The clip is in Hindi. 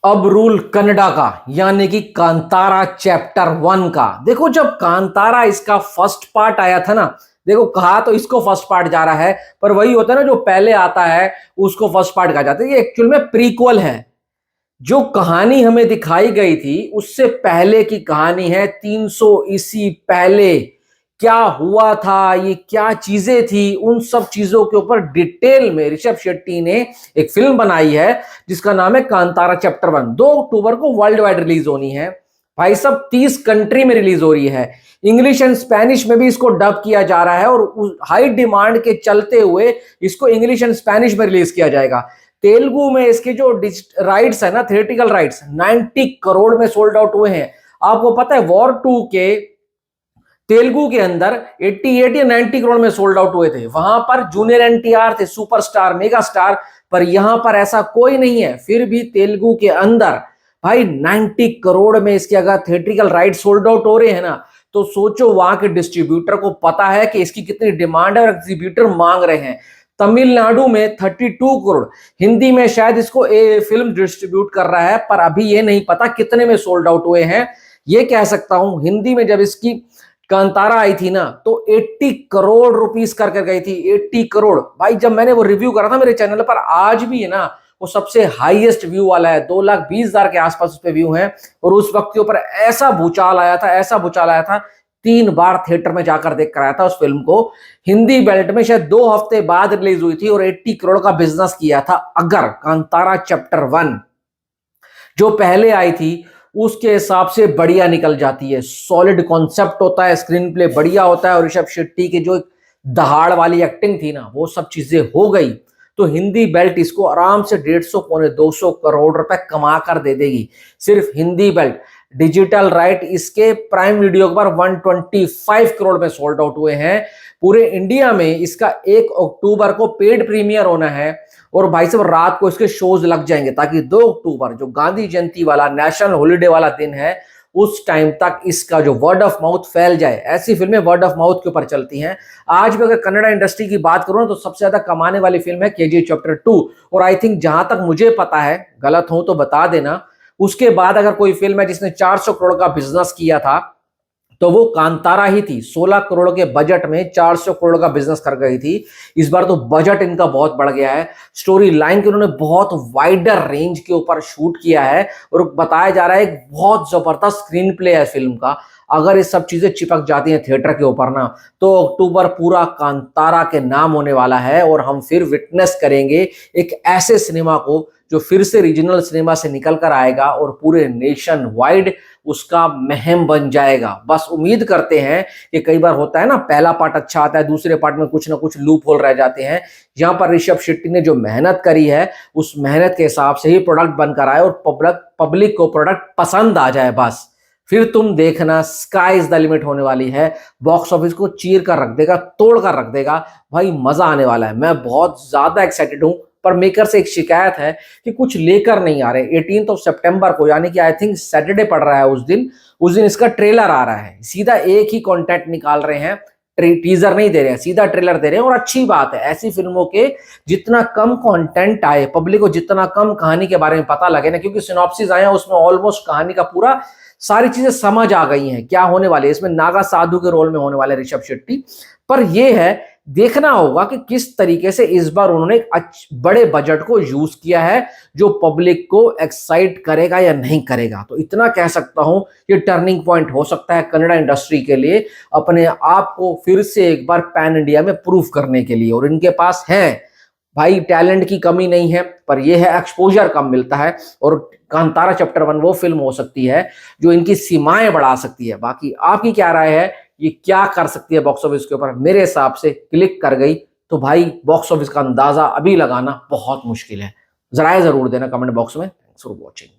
अब रूल कन्नड़ा का, यानी कि कांतारा चैप्टर 1 का। देखो जब कांतारा इसका फर्स्ट पार्ट आया था ना, देखो कहा तो इसको फर्स्ट पार्ट जा रहा है, पर वही होता है ना जो पहले आता है उसको फर्स्ट पार्ट कहा जाता है। ये एक्चुअल में प्रीक्वल है। जो कहानी हमें दिखाई गई थी उससे पहले की कहानी है। 300 ईसी पहले क्या हुआ था, ये क्या चीजें थी, उन सब चीजों के ऊपर डिटेल में ऋषभ शेट्टी ने एक फिल्म बनाई है जिसका नाम है कांतारा चैप्टर 1। 2 अक्टूबर को वर्ल्ड वाइड रिलीज होनी है भाई सब। 30 कंट्री में रिलीज हो रही है। इंग्लिश एंड स्पेनिश में भी इसको डब किया जा रहा है और हाई डिमांड के चलते हुए इसको इंग्लिश एंड स्पेनिश में रिलीज किया जाएगा। तेलुगु में इसके जो राइट्स है ना, थिएट्रिकल राइट्स 90 करोड़ में सोल्ड आउट हुए हैं। आपको पता है वॉर 2 के तेलुगु के अंदर 88 या 90 करोड़ में सोल्ड आउट हुए थे। वहां पर जूनियर एनटीआर थे, सुपरस्टार, मेगा स्टार, पर यहां पर ऐसा कोई नहीं है। फिर भी तेलुगु के अंदर भाई 90 करोड़ में इसके अगर थिएट्रिकल राइट सोल्ड आउट हो रहे हैं ना, तो सोचो वहां के डिस्ट्रीब्यूटर को पता है कि इसकी कितनी डिमांड है और डिस्ट्रीब्यूटर मांग रहे हैं। तमिलनाडु में 32 करोड़, हिंदी में शायद इसको फिल्म डिस्ट्रीब्यूट कर रहा है, पर अभी ये नहीं पता कितने में सोल्ड आउट हुए हैं। ये कह सकता हूं हिंदी में जब इसकी कांतारा आई थी ना तो 80 करोड़ रुपीस कर गई थी। 80 करोड़ भाई, जब मैंने वो रिव्यू करा था मेरे चैनल पर, आज भी है ना वो सबसे हाईएस्ट व्यू वाला है। 2,20,000 के आसपास उस पे व्यू हैं। और उस वक्त के ऊपर ऐसा भूचाल आया था, ऐसा भूचाल आया था, 3 बार थिएटर में जाकर देख कर आया था उस फिल्म को। हिंदी बेल्ट में शायद 2 हफ्ते बाद रिलीज हुई थी और 80 करोड़ का बिजनेस किया था। अगर कांतारा चैप्टर 1 जो पहले आई थी उसके हिसाब से बढ़िया निकल जाती है, सॉलिड कॉन्सेप्ट होता है, स्क्रीन प्ले बढ़िया होता है और ऋषभ शेट्टी की जो दहाड़ वाली एक्टिंग थी ना, वो सब चीजें हो गई, तो हिंदी बेल्ट इसको आराम से 150 पौने 200 करोड़ रुपए कमा कर दे देगी। सिर्फ हिंदी बेल्ट। डिजिटल राइट इसके प्राइम वीडियो के पर 125 करोड़ में सोल्ड आउट हुए हैं। पूरे इंडिया में इसका 1 अक्टूबर को पेड प्रीमियर होना है और भाई साहब रात को इसके शोज लग जाएंगे, ताकि 2 अक्टूबर जो गांधी जयंती वाला नेशनल हॉलिडे वाला दिन है उस टाइम तक इसका जो वर्ड ऑफ माउथ फैल जाए। ऐसी फिल्में वर्ड ऑफ माउथ के ऊपर चलती हैं। आज भी अगर कन्नड़ा इंडस्ट्री की बात करूं तो सबसे ज्यादा कमाने वाली फिल्म है केजीएफ चैप्टर 2। और आई थिंक जहां तक मुझे पता है, गलत हो तो बता देना, उसके बाद अगर कोई फिल्म है जिसने 400 करोड़ का बिजनेस किया था तो वो कांतारा ही थी। 16 करोड़ के बजट में 400 करोड़ का बिजनेस कर गई थी। इस बार तो बजट इनका बहुत बढ़ गया है। स्टोरी लाइन के उन्होंने बहुत वाइडर रेंज के ऊपर शूट किया है और बताया जा रहा है एक बहुत जबरदस्त स्क्रीन प्ले है फिल्म का। अगर ये सब चीजें चिपक जाती हैं थिएटर के ऊपर ना, तो अक्टूबर पूरा कांतारा के नाम होने वाला है और हम फिर विटनेस करेंगे एक ऐसे सिनेमा को जो फिर से रीजनल सिनेमा से निकल कर आएगा और पूरे नेशन वाइड उसका महम बन जाएगा। बस उम्मीद करते हैं कि कई बार होता है ना, पहला पार्ट अच्छा आता है, दूसरे पार्ट में कुछ ना कुछ लूप होल रह जाते हैं। यहां पर ऋषभ शेट्टी ने जो मेहनत करी है उस मेहनत के हिसाब से ही प्रोडक्ट बनकर आए और पब्लिक को प्रोडक्ट पसंद आ जाए। बस फिर तुम देखना, स्काई इज द लिमिट होने वाली है। बॉक्स ऑफिस को चीर कर रख देगा, तोड़ कर रख देगा भाई, मजा आने वाला है। मैं बहुत ज्यादा एक्साइटेड हूं। पर मेकर से एक शिकायत है कि कुछ लेकर नहीं आ रहे। 18 सितंबर को, यानी कि आई थिंक सैटरडे पड़ रहा है, उस दिन इसका ट्रेलर आ रहा है। सीधा एक ही कंटेंट निकाल रहे हैं, टीजर नहीं दे रहे हैं, सीधा ट्रेलर दे रहे हैं। और अच्छी बात है, ऐसी फिल्मों के जितना कम कंटेंट आए, पब्लिक को जितना कम कहानी के बारे में पता लगे ना, क्योंकि सिनॉप्सिस आया उसमें ऑलमोस्ट कहानी का पूरा सारी चीजें समझ आ गई हैं क्या होने वाले। इसमें नागा साधु के रोल में होने वाले ऋषभ शेट्टी। पर यह है, देखना होगा कि किस तरीके से इस बार उन्होंने एक बड़े बजट को यूज किया है जो पब्लिक को एक्साइट करेगा या नहीं करेगा। तो इतना कह सकता हूं, ये टर्निंग पॉइंट हो सकता है कन्नड़ा इंडस्ट्री के लिए, अपने आप को फिर से एक बार पैन इंडिया में प्रूव करने के लिए। और इनके पास है भाई, टैलेंट की कमी नहीं है, पर यह है एक्सपोजर कम मिलता है। और कांतारा चैप्टर 1 वो फिल्म हो सकती है जो इनकी सीमाएं बढ़ा सकती है। बाकी आपकी क्या राय है, ये क्या कर सकती है बॉक्स ऑफिस के ऊपर? मेरे हिसाब से क्लिक कर गई तो भाई बॉक्स ऑफिस का अंदाजा अभी लगाना बहुत मुश्किल है। जरा जरूर देना कमेंट बॉक्स में। Thanks for watching.